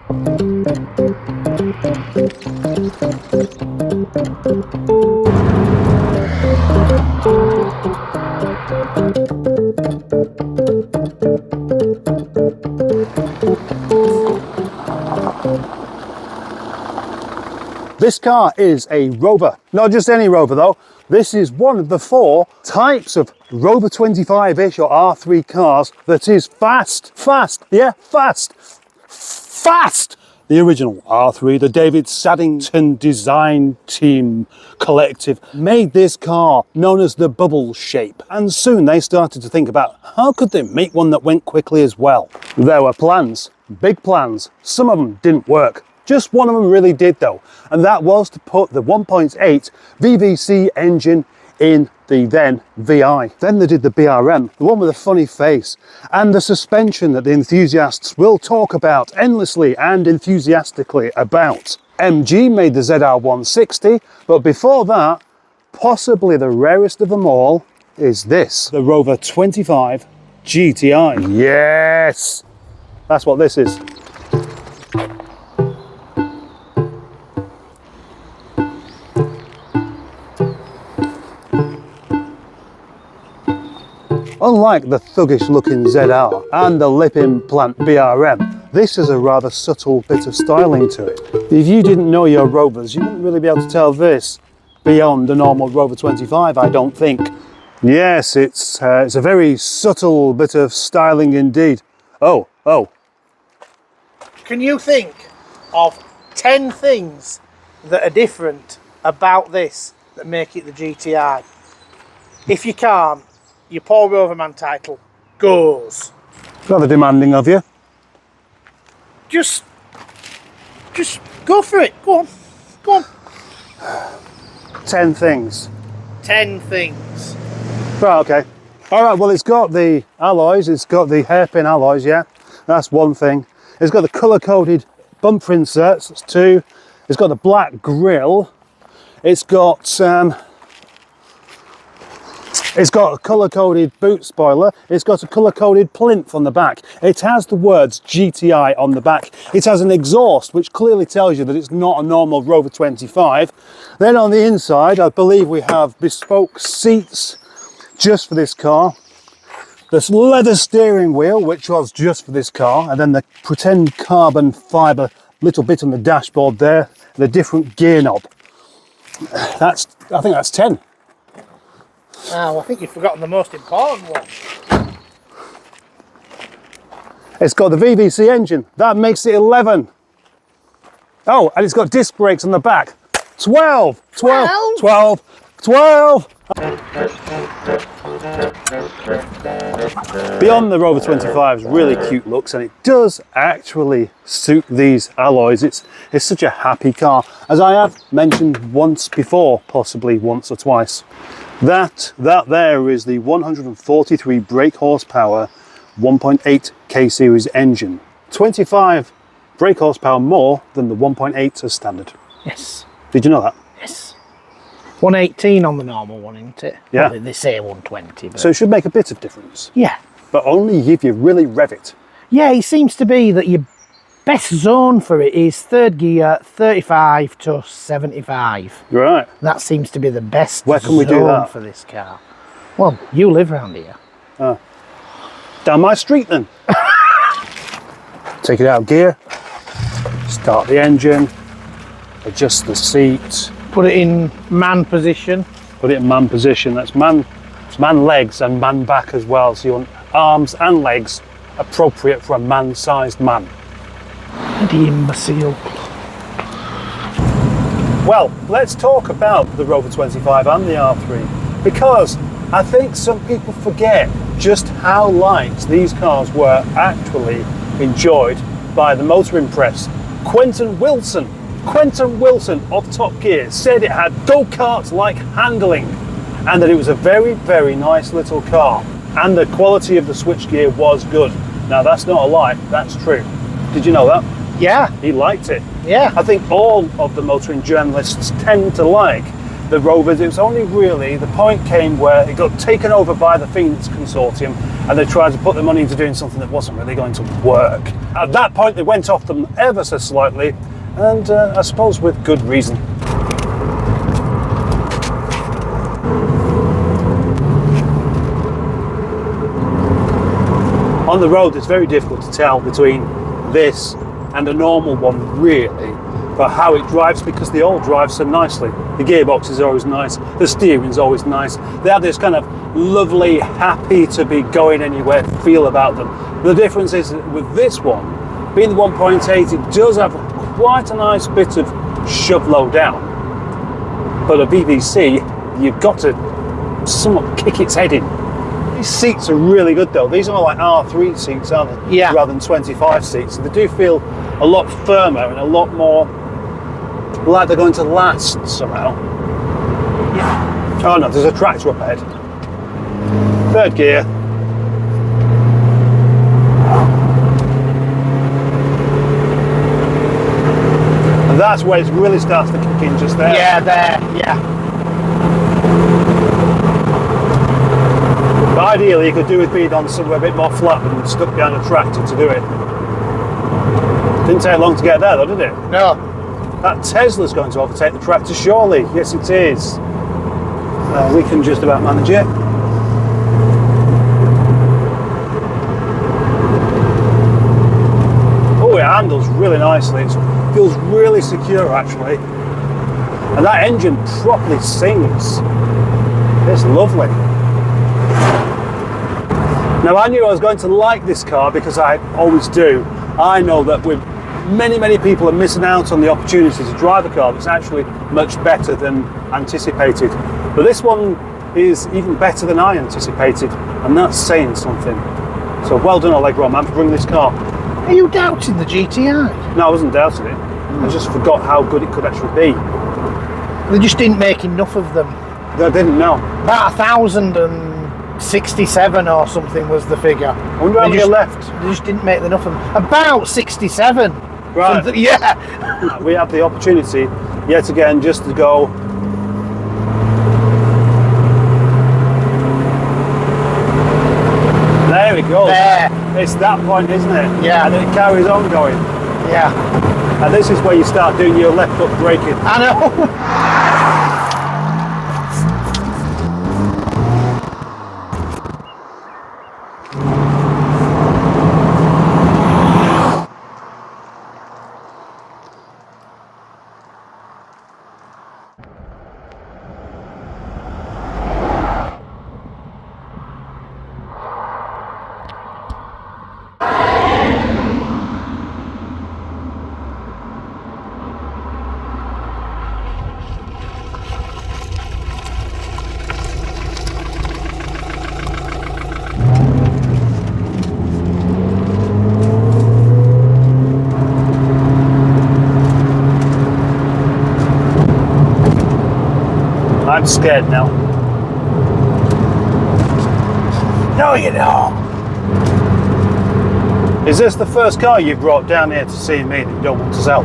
This car is a Rover, not just any Rover though. This is one of the 4 types of Rover 25-ish or R3 cars that is fast. The original R3, the David Saddington Design Team Collective, made this car known as the bubble shape. And soon they started to think about how could they make one that went quickly as well. There were plans, big plans. Some of them didn't work. Just one of them really did though, and that was to put the 1.8 VVC engine in the then VI. Then they did the BRM, the one with a funny face, and the suspension that the enthusiasts will talk about endlessly and enthusiastically about. MG made the ZR160, but before that, possibly the rarest of them all is this, the Rover 25 GTI. Yes! That's what this is. Unlike the thuggish looking ZR and the lip implant BRM, this has a rather subtle bit of styling to it. If you didn't know your Rovers, you wouldn't really be able to tell this beyond a normal Rover 25, I don't think. Yes, it's a very subtle bit of styling indeed. Oh. Can you think of 10 things that are different about this that make it the GTI? If you can't, your Paul Roverman title goes. Rather demanding of you. Just go for it. Go on. 10 things. 10 things. Right, okay. All right, well, it's got the alloys, it's got the hairpin alloys, yeah. That's one thing. It's got the colour-coded bumper inserts, that's 2. It's got the black grille. It's got a colour-coded boot spoiler. It's got a colour-coded plinth on the back. It has the words GTI on the back. It has an exhaust, which clearly tells you that it's not a normal Rover 25. Then on the inside, I believe we have bespoke seats just for this car. This leather steering wheel, which was just for this car, and then the pretend carbon fibre little bit on the dashboard there, the different gear knob. I think that's 10. Oh, I think you've forgotten the most important one. It's got the VVC engine. That makes it 11. Oh, and it's got disc brakes on the back. 12. Beyond the Rover 25's really cute looks, and it does actually suit these alloys. It's such a happy car, as I have mentioned once before, possibly once or twice. That there is the 143 brake horsepower 1.8 K series engine. 25 brake horsepower more than the 1.8 as standard. Yes. Did you know that? Yes. 118 on the normal one, isn't it? Yeah. Well, they say 120. But... So it should make a bit of difference. Yeah. But only if you really rev it. Yeah, it seems to be that your best zone for it is third gear, 35 to 75. Right. That seems to be the best Where can we do that? for this car. Well, you live around here. Down my street then. Take it out of gear, start the engine, adjust the seat. Put it in man position. Put it in man position. It's man legs and man back as well. So you want arms and legs appropriate for a man-sized man. Bloody imbecile. Well, let's talk about the Rover 25 and the R3, because I think some people forget just how light these cars were actually enjoyed by the motoring press. Quentin Wilson of Top Gear said it had go-kart like handling, and that it was a very, very nice little car, and the quality of the switchgear was good. Now that's not a lie, that's true. Did you know that? Yeah. He liked it. Yeah. I think all of the motoring journalists tend to like the Rovers. It was only really, the point came where it got taken over by the Phoenix Consortium and they tried to put the money into doing something that wasn't really going to work. At that point they went off them ever so slightly, and I suppose with good reason. On the road, it's very difficult to tell between this and a normal one, really, for how it drives, because they all drive so nicely. The gearbox is always nice, the steering's always nice. They have this kind of lovely, happy to be going anywhere feel about them. The difference is that with this one, being the 1.8, it does have quite a nice bit of shove low down. But a VVC, you've got to somewhat kick its head in. These seats are really good though. These are like R3 seats, aren't they? Yeah. Rather than 25 seats. So they do feel a lot firmer and a lot more like they're going to last somehow. Yeah. Oh no, there's a tractor up ahead. Third gear. And that's where it really starts to kick in, just there. Yeah, there, yeah. But ideally, you could do with being on somewhere a bit more flat than stuck behind a tractor to do it. Didn't take long to get there though, did it? No. That Tesla's going to overtake the tractor, surely. Yes, it is. We can just about manage it. Oh, it handles really nicely. It feels really secure, actually. And that engine properly sings. It's lovely. Now, I knew I was going to like this car because I always do. I know that many people are missing out on the opportunity to drive a car that's actually much better than anticipated. But this one is even better than I anticipated, and that's saying something. So well done, Allegro man, for bringing this car. Are you doubting the GTI? No, I wasn't doubting it. I just forgot how good it could actually be. They just didn't make enough of them. I didn't know. About 1,067 or something was the figure. I wonder how many are left. They just didn't make enough of them. About 67. Right. Something, yeah. We have the opportunity yet again just to go. There we go. There. It's that point, isn't it? Yeah. And it carries on going. Yeah. And this is where you start doing your left foot braking. I know. I'm scared now. No, you don't. Is this the first car you've brought down here to see me that you don't want to sell?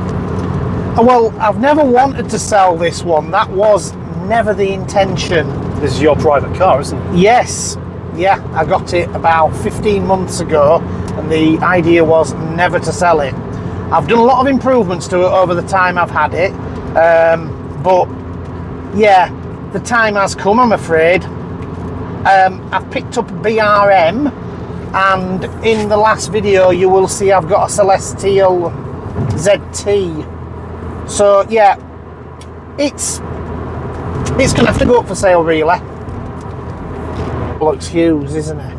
Well, I've never wanted to sell this one. That was never the intention. This is your private car, isn't it? Yes. Yeah, I got it about 15 months ago, and the idea was never to sell it. I've done a lot of improvements to it over the time I've had it, but yeah, the time has come, I'm afraid. I've picked up a BRM, and in the last video you will see I've got a Celestial ZT. So yeah, it's gonna have to go up for sale, really. Looks Hughes, isn't it?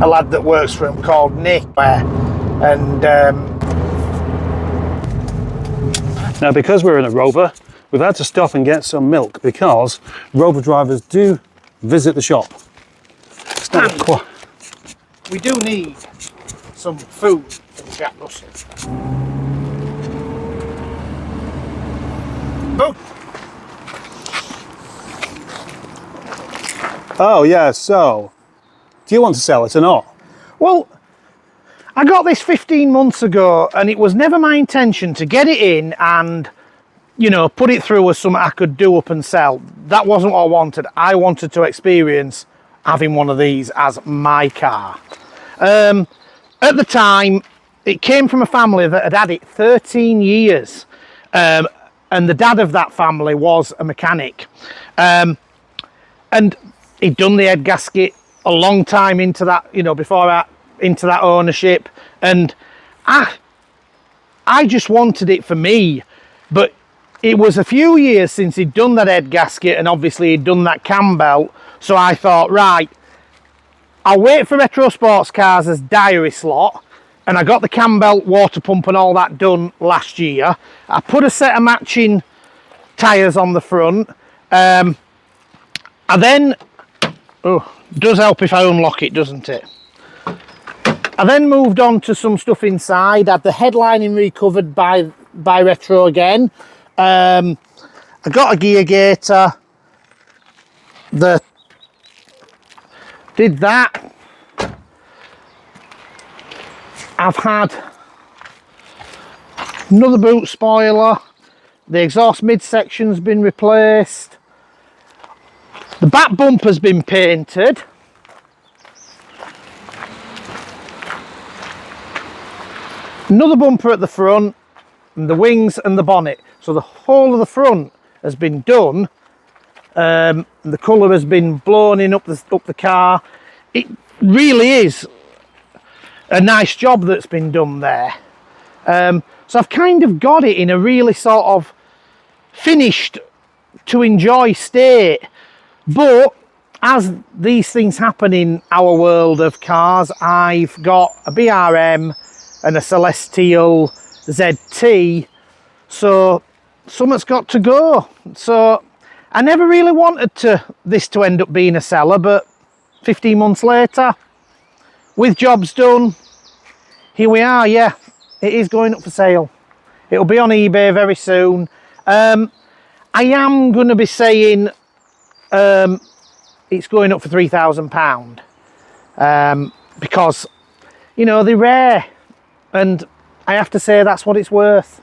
A lad that works for him called Nick, and Now, because we're in a Rover, we've had to stop and get some milk because Rover drivers do visit the shop. It's not And quite. we do need some food in Jack Russell. Boom. Oh yeah, so do you want to sell it or not? Well, I got this 15 months ago, and it was never my intention to get it in and you know, put it through as something I could do up and sell. That wasn't what I wanted. I wanted to experience having one of these as my car. At the time, it came from a family that had it 13 years. And the dad of that family was a mechanic. And he'd done the head gasket a long time into that, you know, before that, into that ownership. And I just wanted it for me. But it was a few years since he'd done that head gasket, and obviously he'd done that cam belt. So I thought, right, I'll wait for Retro Sports Cars' diary slot. And I got the cam belt, water pump and all that done last year. I put a set of matching tyres on the front. I then, does help if I unlock it, doesn't it? I then moved on to some stuff inside. I had the headlining recovered by Retro again. I got a gear gator. Did that. I've had another boot spoiler. The exhaust midsection's been replaced. The back bumper's been painted. Another bumper at the front, and the wings and the bonnet. So the whole of the front has been done. The colour has been blown in up the car. It really is a nice job that's been done there. So I've kind of got it in a really sort of finished to enjoy state. But as these things happen in our world of cars, I've got a BRM and a Celestial ZT, so something's got to go. So I never really wanted this to end up being a seller, but 15 months later, with jobs done, here we are. Yeah, it is going up for sale. It'll be on eBay very soon. I am going to be saying it's going up for £3,000 because, you know, they're rare, and I have to say that's what it's worth.